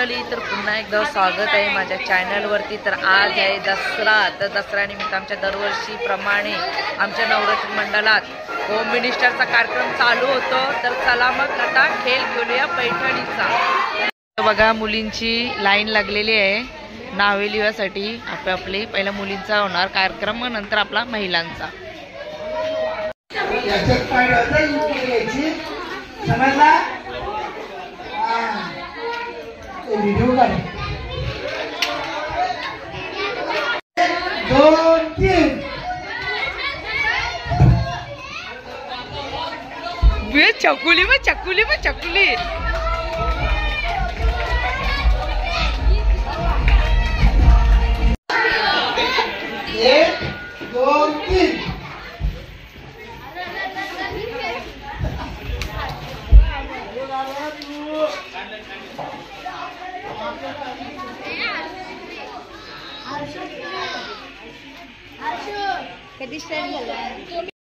मंडळी, तर पुन्हा एकदा स्वागत आहे माझ्या चॅनलवरती। तर आज आहे दसरा, तर दसऱ्यानिमित्त आमच्या दरवर्षीप्रमाणे आमच्या नवरात्री मंडळात होम मिनिस्टरचा कार्यक्रम चालू होतो। तर चला मग आता खेळ खेळूया पैठणीचा। बघा मुलींची लाईन लागलेली आहे नावे लिहासाठी। आपली पहिला मुलींचा होणार कार्यक्रम, नंतर आपला महिलांचा। व्हिडिओ काढ 2 3 वे चकुली में चकुली में चकुली 1 2 3 कधी स्टार्ट झालं?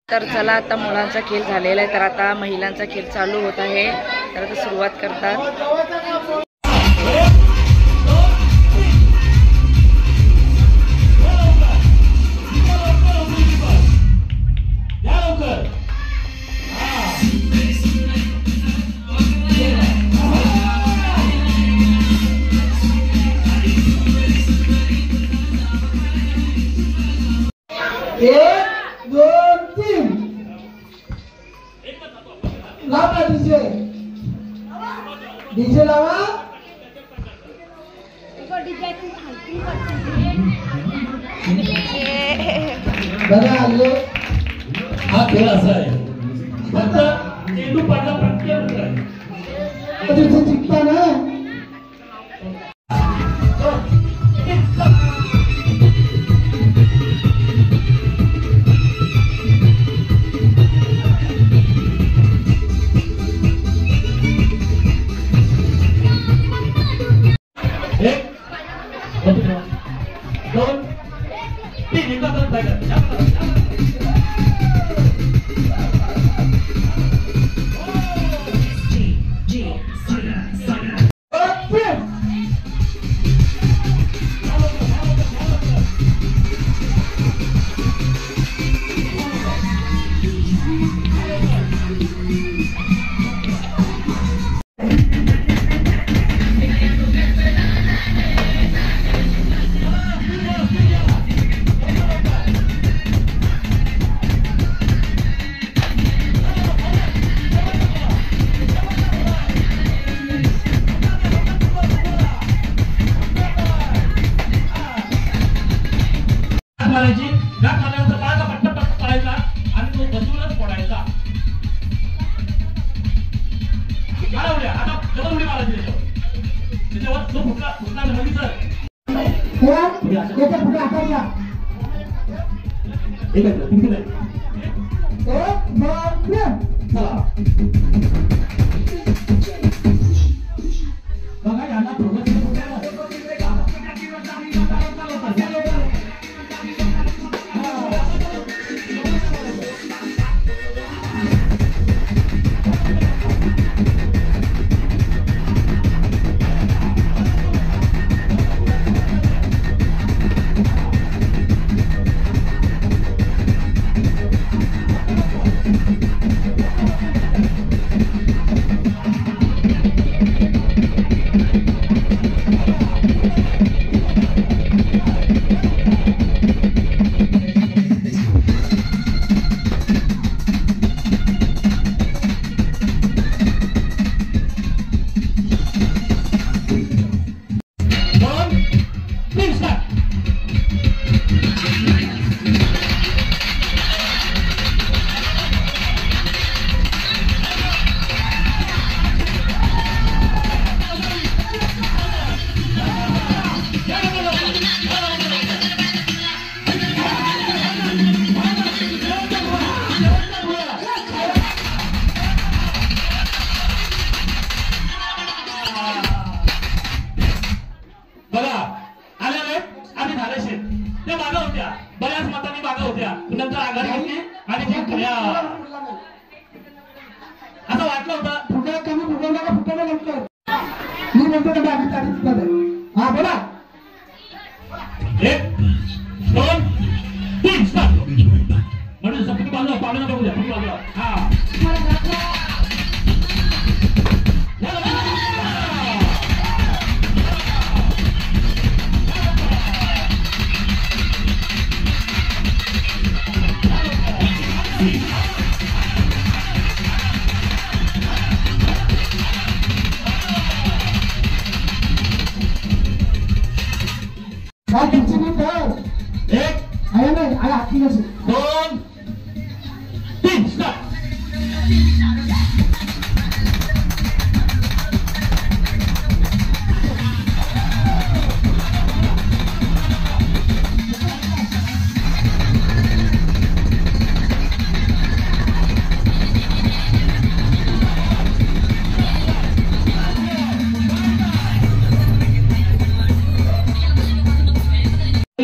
तर चला आता मुलांचा खेळ झालेला आहे, तर आता महिलांचा खेळ चालू होत आहे। तर आता सुरुवात करतात। लावा डीजे लावा बघा आलो हा खेळ असा आहे फक्त चेंडू पडला पटकन तुझं चिकता ना त्याच्यावर जो फुटला नवीन सर याच्या पुढे आकाशला एक आहे तुमची नाही चला बघा यांना प्रोग्रेस बऱ्याच मतांनी मागे होत्या नंतर आघाडी घेतली आणि जिंकल्या असं वाटलं होतं फुटला कमी फुटवला का फुटवला नंतर मी म्हणतो का बाकी तारीख सुद्धा हा बोला 1 2 3 स्टार्ट म्हणजे सगळी बाजूला पावलं बघूया सगळी बाजूला हा काय तुमची मी तर 1 आहे ना आहे हाती नसेल 2 3 स्टार्ट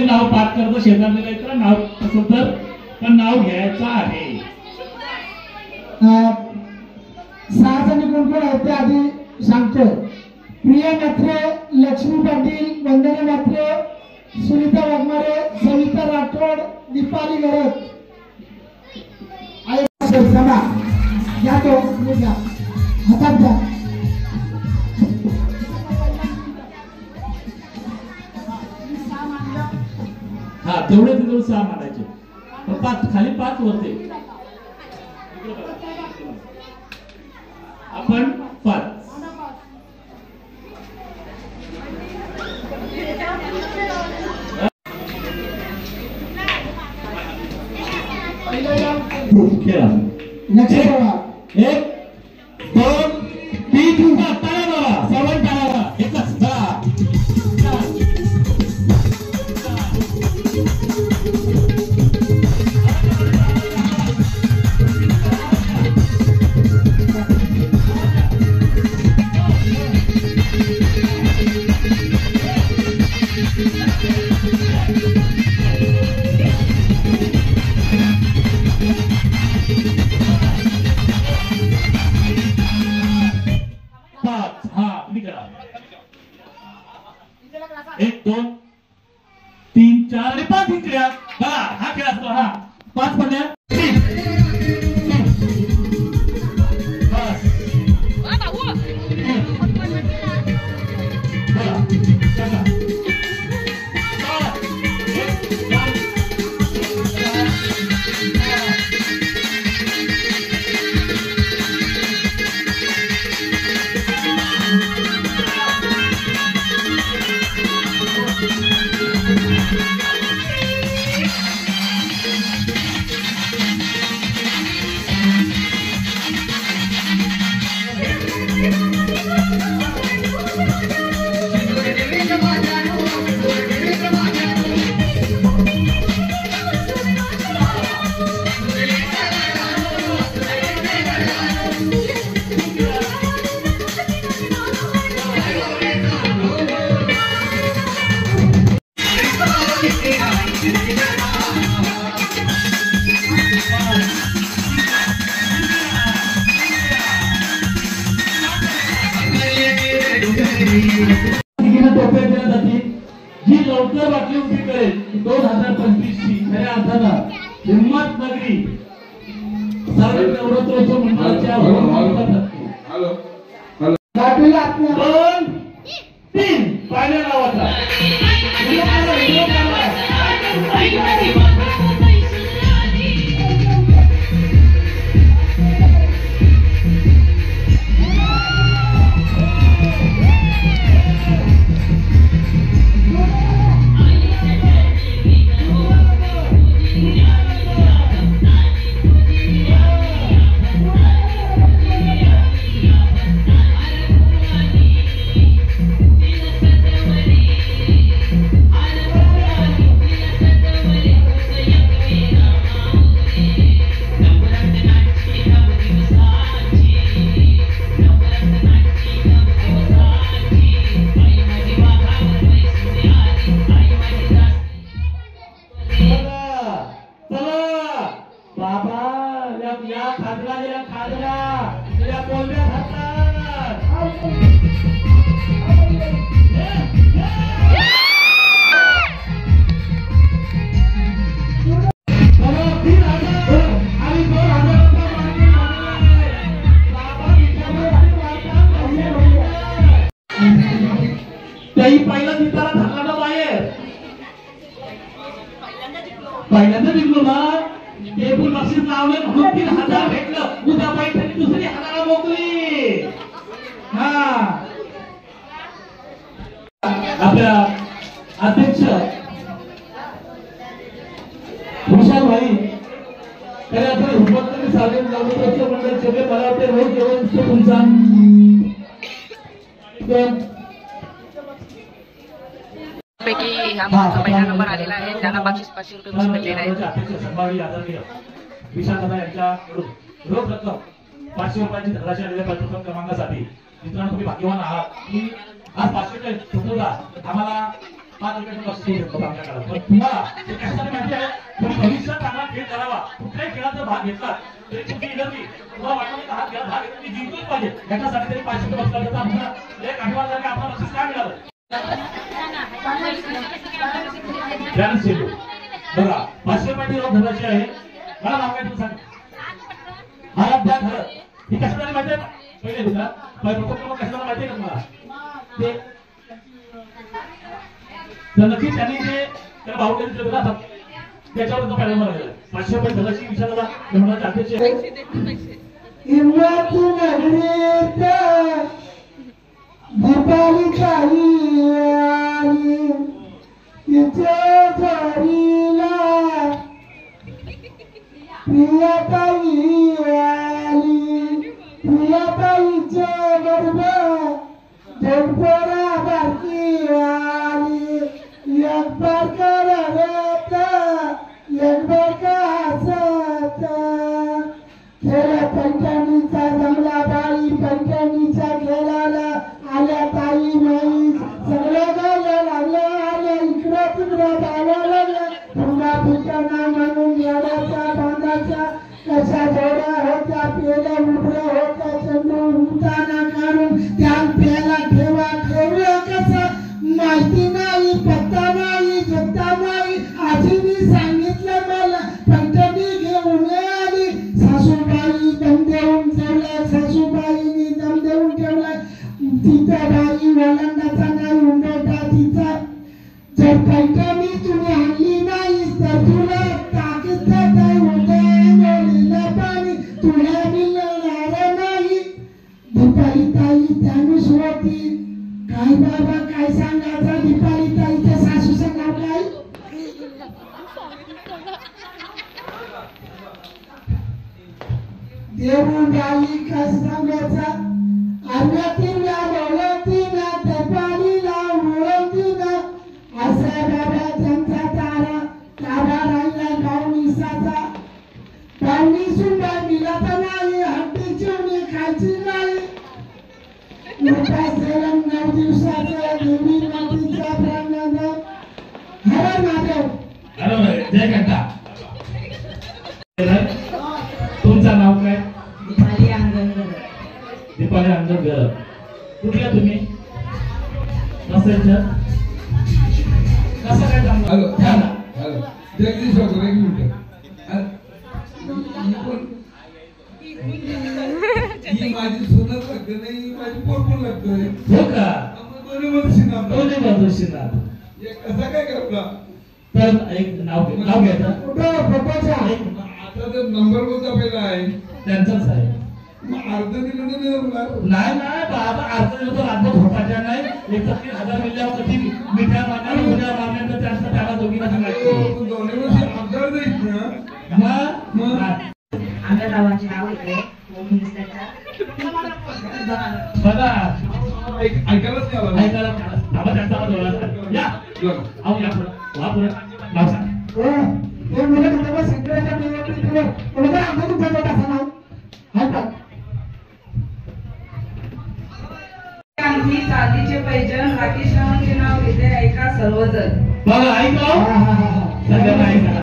नाव पाठ करतो शेजारला जायचं नाव असं तर नाव घ्यायचं आहे 6 जणी कोण कोण आहेत ते आधी सांगतो प्रिया म्हात्रे लक्ष्मी पाटील वंदना म्हात्रे सुनीता वाघमारे सविता राठोड दीपाली गरज जमा या तो घ्या हातात घ्या हा तेवढे तिथे 6 मानायचे 5 खाली 5 वरते आपण 5 खेळा लक्ष ठेवा 1 2 3 टाळ्या मारा सर्वांनी टाळ्या मारा एकच चला टोप्या केल्या जाते जी लवकर बाटली उभी करेल 2025 ची खऱ्या अर्थानं हिम्मतनगरी सार्वजनिक नवरात्रोत्सव मंडळाच्या बाटलीला आपल्या 2 3 पाहिल्या नावाचा पहिल्यांदा जिंकलो ना ते पण बक्षीस लावले म्हणून 3000 भेटलं उद्या पैठणी दुसरी 1000 मोकली हा आपल्या अध्यक्ष विशाल भाई त्याने आपल्या हिम्मतनगरी सार्वजनिक नवरात्रोत्सव मंडळाचे मला वाटते रोज जेवण तुमचा पैकी हा पहिला नंबर आलेला आहे त्यांना बक्षीस 500 रुपये भेटलेले आहेत संभाव्य आदरणीय विशाल दादा यांच्याकडून रोख रक्कम 500 रुपयांची धनराशी आलेल्या प्रथम क्रमांकासाठी मित्रांनो तुम्ही भाग्यवान आहात की आज 500 सुद्धा आम्हाला 5 रुपयाचं बक्षीस भेटतो आमच्या काळात पण तुम्हाला ते कशासाठी माहिती आहे तुम्ही भविष्यात चांगला खेळ करावा कुठल्याही खेळात जर भाग घेतला तरी तुमची एनर्जी तुम्हाला वाटतं की हा खेळ भाग घेतला जिंकूच पाहिजे याच्यासाठी तरी 500 रुपये बक्षीस त्याचा आमचा एक आठवडा झाला आपल्याला बक्षीस काय मिळालं ध्यान सेलू बघा 500 रुपयाची रोख धनाची आहे मला नाव काय तुम्ही सांग आराध्या घर ही कशाला माहिती आहे पहिले तुला प्रथम क्रमांक कशाला माहिती आहे का तुम्हाला ते तर नक्कीच त्यांनी जे त्याला भाऊ केले दिले होता त्याच्यावर तो पहिला नंबर आलेला 500 रुपये धनाची विचारायला मंडळाचे अध्यक्ष हिम्मतनगरीत दीपाली काही आली तिच्या घरीला प्रियताई आली प्रियताईच्या बरोबर झोपडा बारकी आली एक बारका रडत एक बारका हसत खेळ पैठणीचा जमला बाई पैठणीच्या खेळाला आल्या ताई माई सगळं गायला लागल्या आल्या इकडं तिकडं जायला लागल्या पुन्हा पिटाणा म्हणून येण्याच्या बांधाच्या कशा जोड्या होत्या पेल्या उभ्या होत्या चंडू उताना काढून त्या पेला ठेवा ठेवलं कसं माहिती नाही पत्ता नाही जगता नाही आजीने सांगितलं मला पैठणी घेऊन आली सासूबाई दम देऊन ठेवलाय सासूबाईनी दम देऊन ठेवलाय तिथं बाई वळंडाचा नाही उंडोटा तिचा जर पैठणी तुम्ही आणली नाही तर तुला ताकीद नाही उद्या पाणी तुला मिळणार नाही दीपाली ताई त्यानुस होती काय बाबा काय सांगायचं दीपाली ताईच्या सासूचं नाव काय देऊन गाली कस सांगायचा अर्ध्यातीला बोलतीला दीपालीला ओळखतीला असा बाबा त्यांचा तारा तारा राहिला गावणीसाचा गावणी सुद्धा मिळत नाही हट्टी चिवणी खायची नाही उपास जेवण 9 दिवसाचं देवी मातीच्या प्रांगणात हर महादेव जय घंटा. तुमचं नाव काय? दीपाली अंगणकर. दीपाली अंगणकर. कुठल्या तुम्ही? नसेल कसं काय जमलं? हॅलो हा ना. हॅलो जगदीश वगैरे एक मिनिट ही माझी सोनच लागते नाही माझी पोर पण लागतोय हो का? दोन्ही वर्षी नाम दोन्ही बाजूशीनाथ. कसा काय करता तर एक नाव घ्यायचं. कुठं फोटोचा आता तर नंबर कोणता पहिला आहे त्यांचंच आहे. मग अर्ध दिलं नाही होणार नाही बाबा अर्थ दिवस रात्र झोपायच्या नाही. 31,000 मिळाल्यावर कधी मिठ्या मारणार उद्या मारण्याचं त्यांचं त्याला दोघींना सांगायचं. दोन्ही वर्षी आमदार जाईल ना मग आमच्या गावाचे नाव इकडे होम मिनिस्टरच्या बघा ऐकायलाच नाही आला ऐकायला बाबा त्यांचा आवाज ओळखला. या अहो या पुढं वा पुढं नाव सांग. हे मुलं तुम्हाला सेंटरच्या निवडणुकीवर कोणत्या आम्ही तुमच्या असं नाव आहे का? आमची चांदीचे पैजण राकेश रावांचे नाव घेते ऐका सर्वजण. बघा ऐका सगळ्यांना ऐका.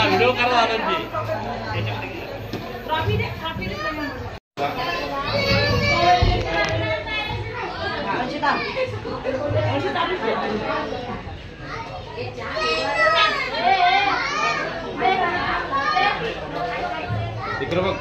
व्हिडिओ करा इकडे बघ.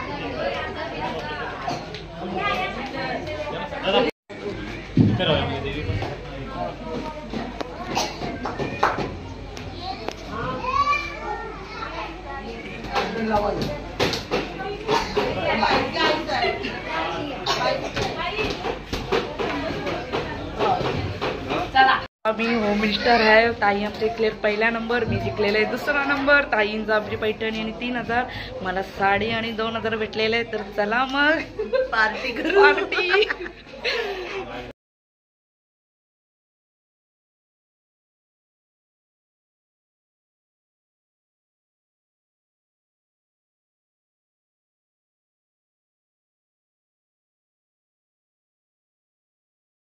मी होम मिनिस्टर आहे. ताई आमचे जिंकले पहिला नंबर, मी जिंकलेला आहे दुसरा नंबर. ताईंचा आमची पैठणी आणि 3,000, मला साडी आणि 2,000 भेटलेले. तर चला मग पार्टी करू. पार्टी